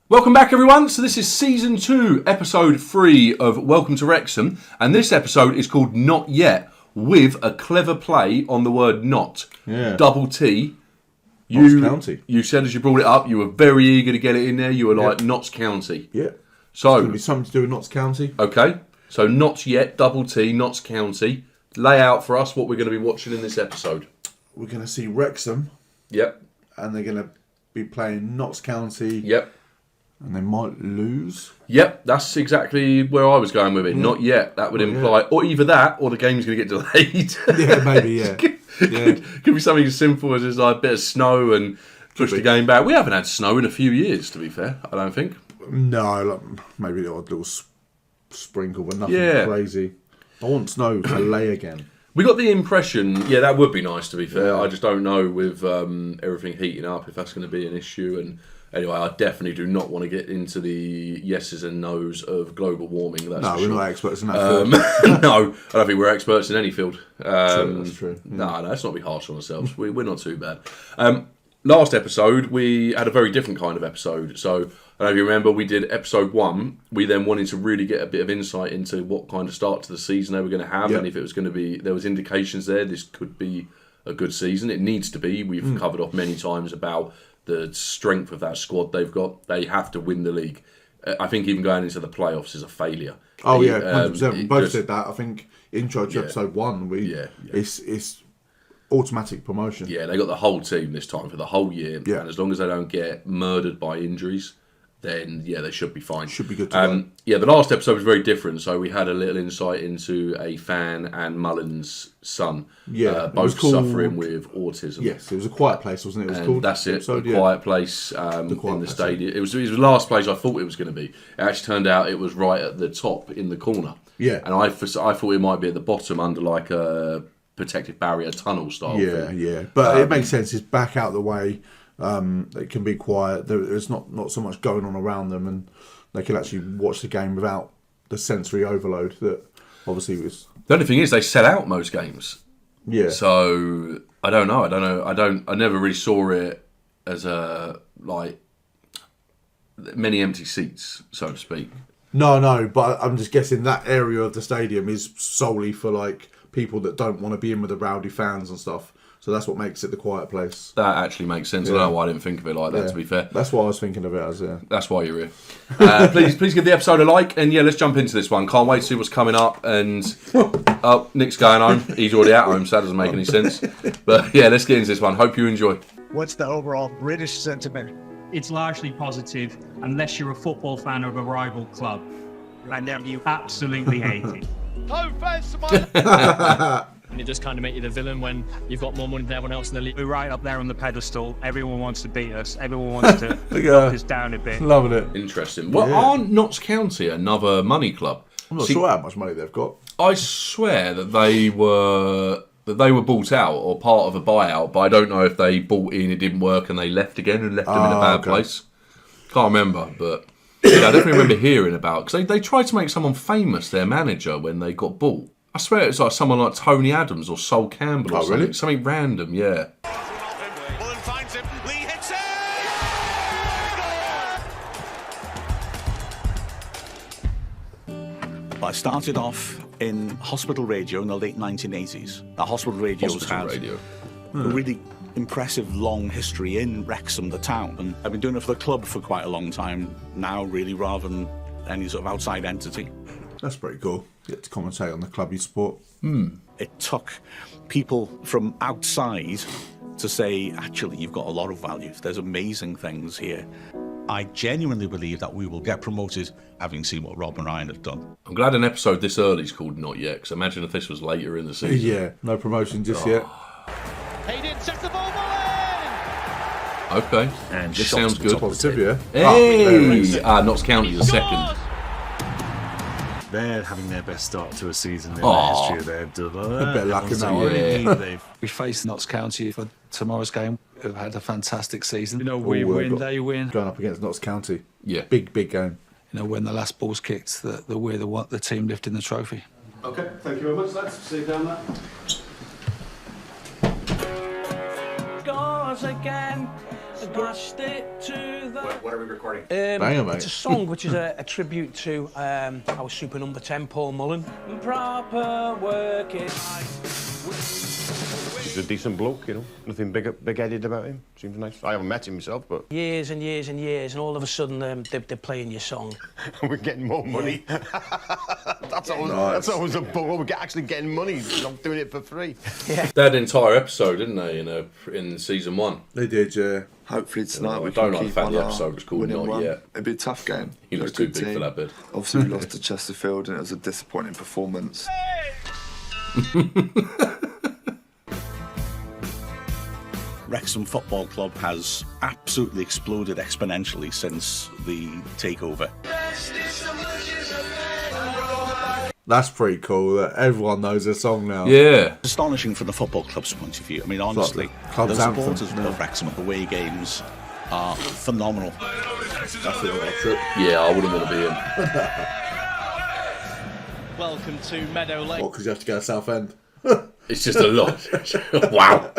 Welcome back, everyone. So this is Season 2, Episode 3 of Welcome to Wrexham. And this episode is called Not Yet, with a clever play on the word not. Yeah. Double T. Notts County. You said as you brought it up, you were very eager to get it in there. You were like, Notts County. Yeah. So, It's going to be something to do with Notts County. Okay. So Not Yet, Double T, Notts County. Lay out for us what we're going to be watching in this episode. We're going to see Wrexham. Yep. And they're going to be playing Notts County. Yep. And they might lose. Yep, that's exactly where I was going with it. Not yet. That would imply, or either that, or the game's going to get delayed. Yeah, maybe, yeah. Could be something as simple as just like a bit of snow and push the game back. We haven't had snow in a few years, to be fair, I don't think. No, maybe the odd little sprinkle, but nothing crazy. I want snow to lay again. We got the impression, that would be nice, to be fair. I just don't know with everything heating up if that's going to be an issue. And anyway, I definitely do not want to get into the yeses and nos of global warming. We're not experts in that field. No, I don't think we're experts in any field. That's true. No, let's not be harsh on ourselves. We're not too bad. Last episode, we had a very different kind of episode. So, I don't know if you remember, we did episode 1. We then wanted to really get a bit of insight into what kind of start to the season they were going to have, and if it was going to be, there was indications there this could be a good season. It needs to be. We've covered off many times about the strength of that squad they've got. They have to win the league. I think even going into the playoffs is a failure. Oh, 100%. We both said that. I think intro to episode 1, it's automatic promotion. Yeah, they got the whole team this time for the whole year. Yeah. And as long as they don't get murdered by injuries, then they should be fine. Should be good to go. The last episode was very different. So we had a little insight into a fan and Mullen's son. Yeah, both suffering with autism. Yes, it was A Quiet Place, wasn't it? It was called. That's it. A Quiet Place in the stadium. It was the last place I thought it was going to be. It actually turned out it was right at the top in the corner. Yeah, and I thought it might be at the bottom under like a protective barrier tunnel style thing. Yeah, but it makes sense. It's back out the way. It can be quiet. There's not so much going on around them, and they can actually watch the game without the sensory overload that obviously was. The only thing is they sell out most games. Yeah. So I don't know. I never really saw it as a many empty seats, so to speak. No, but I'm just guessing that area of the stadium is solely for people that don't want to be in with the rowdy fans and stuff. So that's what makes it the quiet place. That actually makes sense. I don't know why I didn't think of it like that, to be fair. That's what I was thinking of it as, That's why you're here. Please give the episode a like, and let's jump into this one. Can't wait to see what's coming up. And Nick's going home. He's already at home, so that doesn't make any sense. But let's get into this one. Hope you enjoy. What's the overall British sentiment? It's largely positive, unless you're a football fan of a rival club. And then you absolutely hate it. Home fans to And it just kind of make you the villain when you've got more money than everyone else in the league. We're right up there on the pedestal. Everyone wants to beat us. Everyone wants to knock us down a bit. Loving it. Interesting. Well, aren't Notts County another money club? I'm not sure how much money they've got. I swear that they were bought out or part of a buyout, but I don't know if they bought in, it didn't work, and they left again and left them in a bad place. Can't remember, but I definitely remember hearing about, because they tried to make someone famous, their manager, when they got bought. I swear it's like someone like Tony Adams or Sol Campbell or something. Really? Something random, yeah. Mullen finds him. Lee hits it! I started off in hospital radio in the late 1980s. The hospital radios had a really impressive long history in Wrexham, the town. And I've been doing it for the club for quite a long time now, really, rather than any sort of outside entity. That's pretty cool. You get to commentate on the club you support. It took people from outside to say, actually, you've got a lot of value. There's amazing things here. I genuinely believe that we will get promoted, having seen what Rob and Ryan have done. I'm glad an episode this early is called Not Yet, because imagine if this was later in the season. Yeah, no promotion just yet. Hayden sets the ball in! Okay, And this shots sounds to the good. top of the Positive, table. yeah. Hey! Notts County the second. They're having their best start to a season in their history. They've done A bit of luck in that one. We faced Notts County for tomorrow's game, who've had a fantastic season. We win, they win. Going up against Notts County. Yeah. Big game. When the last ball's kicked, we're the team lifting the trophy. Okay, thank you very much, lads. See you down there. Scores again, smashed it to the What are we recording? Banger, mate. It's a song which is a tribute to our super number 10, Paul Mullen. Proper working. He's a decent bloke, you know. Nothing big-headed about him. Seems nice. I haven't met him myself, but... Years and years and years, and all of a sudden they're playing your song. We're getting more money. That's always a bug. We're actually getting money, not doing it for free. Yeah. They had an entire episode, didn't they, in season 1? They did, yeah. Hopefully tonight we I don't can like the keep fact on the our episode was called winning Not run. Yet. It'd be a tough game. He looks They're a too good big for team. that bit. Obviously we lost to Chesterfield and it was a disappointing performance. Wrexham Football Club has absolutely exploded exponentially since the takeover. That's pretty cool that everyone knows their song now. Yeah. It's astonishing from the football club's point of view. I mean, honestly, club's the anthem, supporters yeah. of Wrexham at the away games are phenomenal. Yeah, I wouldn't want to be in. Welcome to Meadow Lane. What, because you have to go to Southend? It's just a lot. Wow.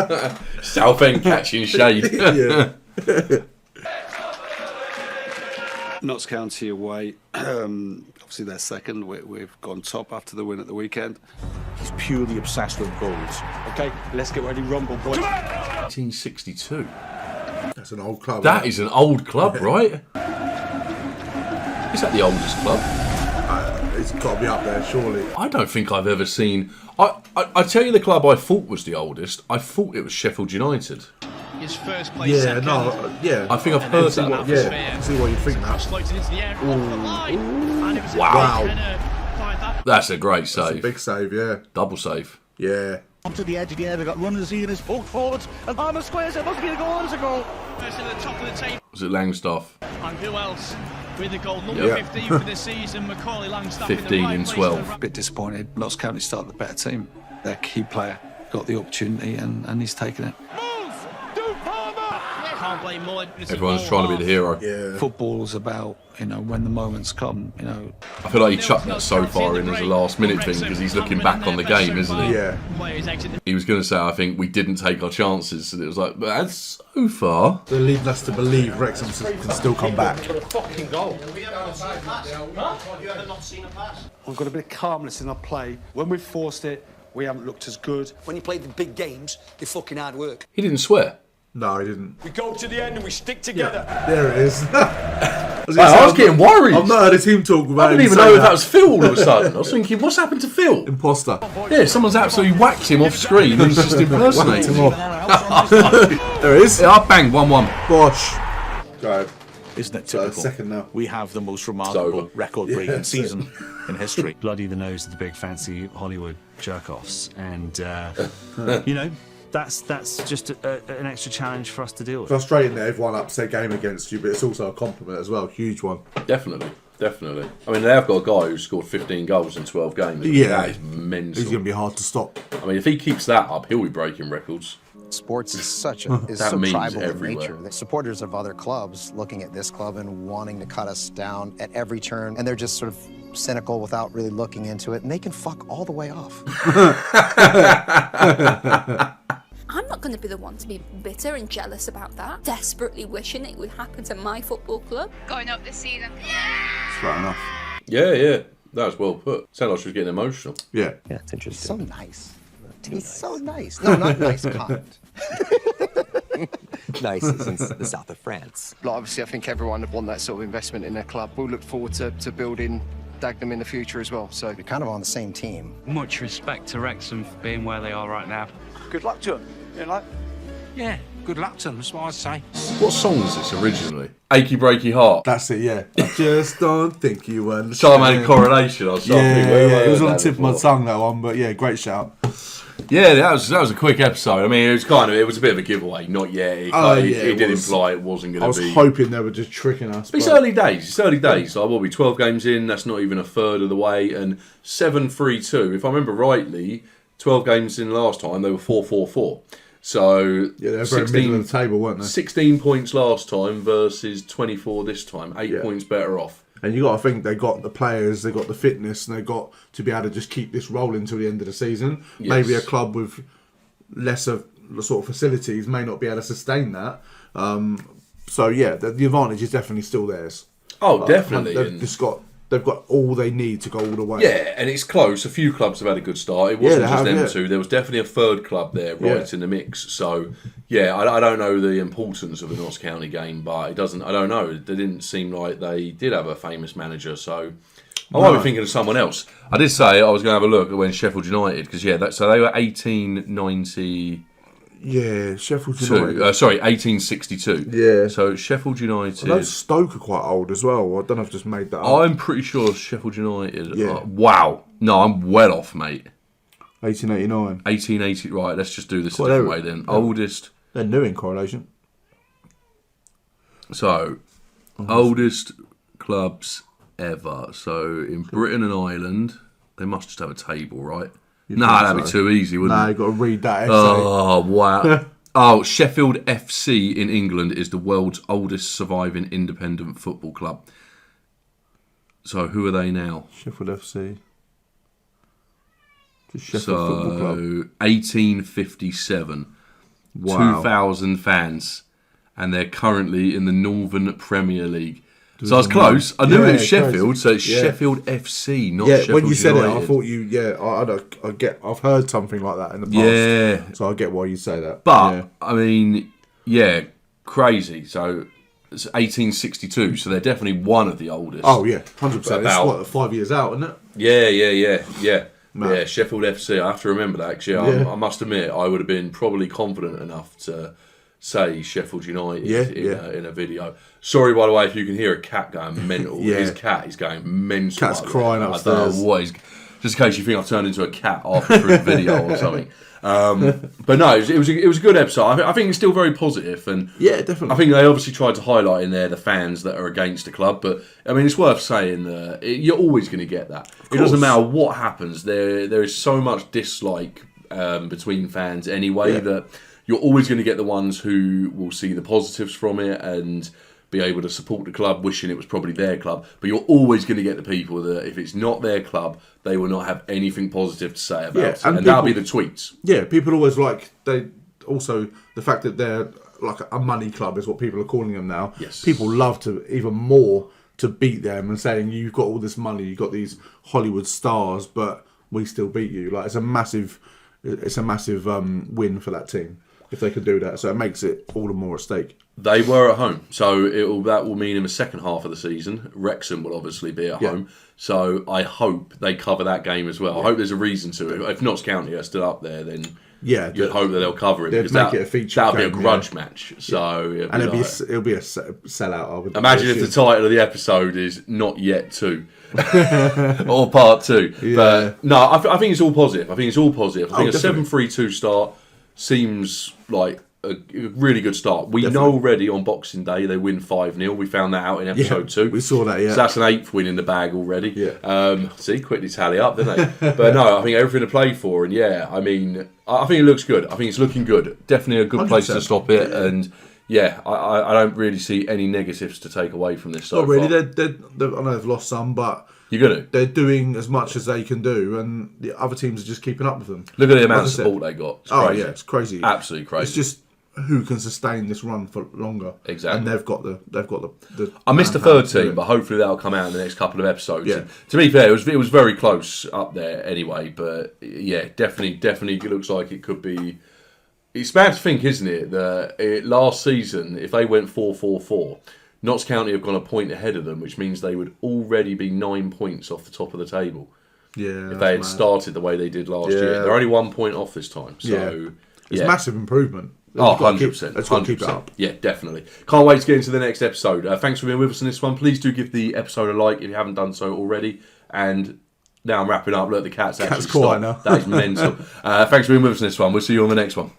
Southend catching shade. Yeah. Notts County away. Obviously, they're second. We've gone top after the win at the weekend. He's purely obsessed with goals. Okay, let's get ready, rumble, boys. 1962. That's an old club. That is an old club, right? Is that the oldest club? It's got to be up there, surely. I don't think I've ever seen... I tell you the club I thought was the oldest. I thought it was Sheffield United. His first place Yeah, second. yeah. I think I've heard that. Yeah, see what you think now. Floated into the air, off the line. And it was a Wow. big header by that. That's a great It's a save. big save, yeah. Double save. Yeah. Up to the edge of the area, got runners in his poked forwards, and Palmer squares it. Must be a goal. It's a goal. First at the top of the table. Was it Langstaff? And who else with the goal? Number Yeah. 15 for the season, Macaulay Langstaff. 15 in the right and place 12. to A bit disappointed. Notts County started the better team. Their key player got the opportunity and he's taken it. Can't blame Mullen. It's a Everyone's goal trying to be the hero. Yeah. Football's about, when the moments come, I feel like he chucked that so far in as a last minute thing because he's looking back on the game, isn't he? Yeah. Players exit the He was going to say, I think we didn't take our chances. And it was like, but that's so far. They're leading us to believe Wrexham can still come back. Fucking goal. We've got a bit of calmness in our play. When we've forced it, we haven't looked as good. When you play the big games, they fucking hard work. He didn't swear. No, he didn't. We go to the end and we stick together. There it is. I was getting worried. I've not heard a team talk about I didn't even know if that was Phil all of a sudden. I was thinking, what's happened to Phil? Imposter. Yeah, someone's absolutely whacked him off screen and he's just impersonating him. There it is. Yeah, I banged 1-1. Bosh. Go. Isn't it typical? Second now. We have the most remarkable record-breaking Yeah, season in history. Bloody the nose of the big fancy Hollywood jerk-offs. And, that's just an extra challenge for us to deal with. Frustrating that everyone ups their game against you, but it's also a compliment as well. Huge one. Definitely. I mean, they have got a guy who scored 15 goals in 12 games. Yeah. That is mental. He's going to be hard to stop. I mean, if he keeps that up, he'll be breaking records. Sports is so That means tribal in everywhere. nature. The supporters of other clubs looking at this club and wanting to cut us down at every turn, and they're just sort of cynical without really looking into it, and they can fuck all the way off. I'm not going to be the one to be bitter and jealous about that, desperately wishing it would happen to my football club. Going up this season. It's fair enough. Yeah. That was well put. Sounded like she was getting emotional. Yeah. Yeah, it's interesting. He's so nice. He's so nice. No, not nice, kind. Nice is in the south of France. Obviously, I think everyone would want that sort of investment in their club. We'll look forward to building Dagenham in the future as well. So we're kind of on the same team. Much respect to Wrexham for being where they are right now. Good luck to them. Yeah, good luck to them, that's what I'd say. What song was this originally? Achy Breaky Heart. That's it, yeah. I just don't think you understand. Charmaine Coronation or something. Yeah. It was on the tip of my tongue, that one, but yeah, great shout. Yeah, that was a quick episode. I mean, it was a bit of a giveaway. Not yet. It did imply it wasn't going to be. I was hoping they were just tricking us. But it's early days. Like, what we 12 games in. That's not even a third of the way. And 7-3-2. If I remember rightly, 12 games in last time they were 4-4-4. So yeah, they're very middle of the table, weren't they? 16 points last time versus 24 this time. 8 points better off. And you got to think they got the players, they got the fitness, and they got to be able to just keep this rolling until the end of the season. Yes. Maybe a club with lesser sort of facilities may not be able to sustain that. So yeah, the advantage is definitely still theirs. Oh, definitely. They've got all they need to go all the way. Yeah, and it's close. A few clubs have had a good start. It wasn't just them two. There was definitely a third club there right in the mix. So, yeah, I don't know the importance of the Notts County game, but it doesn't. I don't know. It didn't seem like they did have a famous manager. So, I might be thinking of someone else. I did say I was going to have a look at when Sheffield United, because so they were 1890. Yeah, Sheffield United. 1862. Yeah. So Sheffield United. I know Stoke are quite old as well. I don't know if I've just made that up. I'm pretty sure Sheffield United. Yeah. Wow. No, I'm well off, mate. 1889. 1880. Right, let's just do this a different way then. Oldest. They're new in correlation. So, oldest clubs ever. So, in Britain and Ireland, they must just have a table, right? That'd be too easy, wouldn't it? Nah, you've got to read that essay. Oh, wow. Sheffield FC in England is the world's oldest surviving independent football club. So, who are they now? Sheffield FC. Sheffield Football Club. 1857. Wow. 2,000 fans. And they're currently in the Northern Premier League. So I was close. I knew it was Sheffield, crazy. So it's Sheffield FC, not Sheffield United. When you said it, I thought I've heard something like that in the past. Yeah. So I get why you say that. But, I mean, crazy. So it's 1862, so they're definitely one of the oldest. Oh, yeah, 100%. It's 5 years out, isn't it? Yeah. Yeah, Sheffield FC. I have to remember that, actually. I must admit, I would have been probably confident enough to say Sheffield United in a video. Sorry, by the way, if you can hear a cat going mental. His cat is going mental. Cat's crying upstairs. I don't know what he's... Just in case you think I've turned into a cat after through a video or something. But no, it was a good episode. I think it's still very positive, and yeah, definitely. I think they obviously tried to highlight in there the fans that are against the club. But I mean, it's worth saying that you're always going to get that. It doesn't matter what happens. There is so much dislike between fans anyway that you're always going to get the ones who will see the positives from it and be able to support the club, wishing it was probably their club. But you're always going to get the people that, if it's not their club, they will not have anything positive to say about it. And that'll be the tweets. Yeah, people always the fact that they're like a money club is what people are calling them now. Yes. People love to even more to beat them and saying, you've got all this money, you've got these Hollywood stars, but we still beat you. Like, it's a massive win for that team if they can do that. So it makes it all the more at stake. They were at home, so that will mean in the second half of the season, Wrexham will obviously be at home. So I hope they cover that game as well. I hope there's a reason to it. If Notts County are still up there, then you'd hope that they'll cover it, because make it a feature. That'll be a grudge match. So it'll be a sellout. I would imagine if the title of the episode is Not Yet 2 or Part 2. Yeah. But no, I think it's all positive. I think a 7-3-2 start seems like a really good start. We know already on Boxing Day they win 5-0. We found that out in episode 2. We saw that, So that's an 8th win in the bag already. See, quickly tally up, didn't they? But no, I think everything to play for. And I mean, I think it looks good. I think it's looking good. Definitely a good place to stop it. And I don't really see any negatives to take away from this so Not really. I know they've lost some, but they're doing as much as they can do, and the other teams are just keeping up with them. Look at the amount of support they got. It's it's crazy. Absolutely crazy. It's just who can sustain this run for longer. Exactly. And they've got the I missed the third team, but hopefully that'll come out in the next couple of episodes. Yeah. To be fair, it was very close up there anyway, but definitely it looks like it could be. It's bad to think, isn't it, that last season, if they went 4-4-4, Notts County have gone a point ahead of them, which means they would already be 9 points off the top of the table. Yeah. If they had started the way they did last year. They're only 1 point off this time. So it's massive improvement. 100%. Let's keep it up. Yeah, definitely. Can't wait to get into the next episode. Thanks for being with us on this one. Please do give the episode a like if you haven't done so already. And now I'm wrapping up. Look, the cat's actually stopped. Now. That is mental. Thanks for being with us on this one. We'll see you on the next one.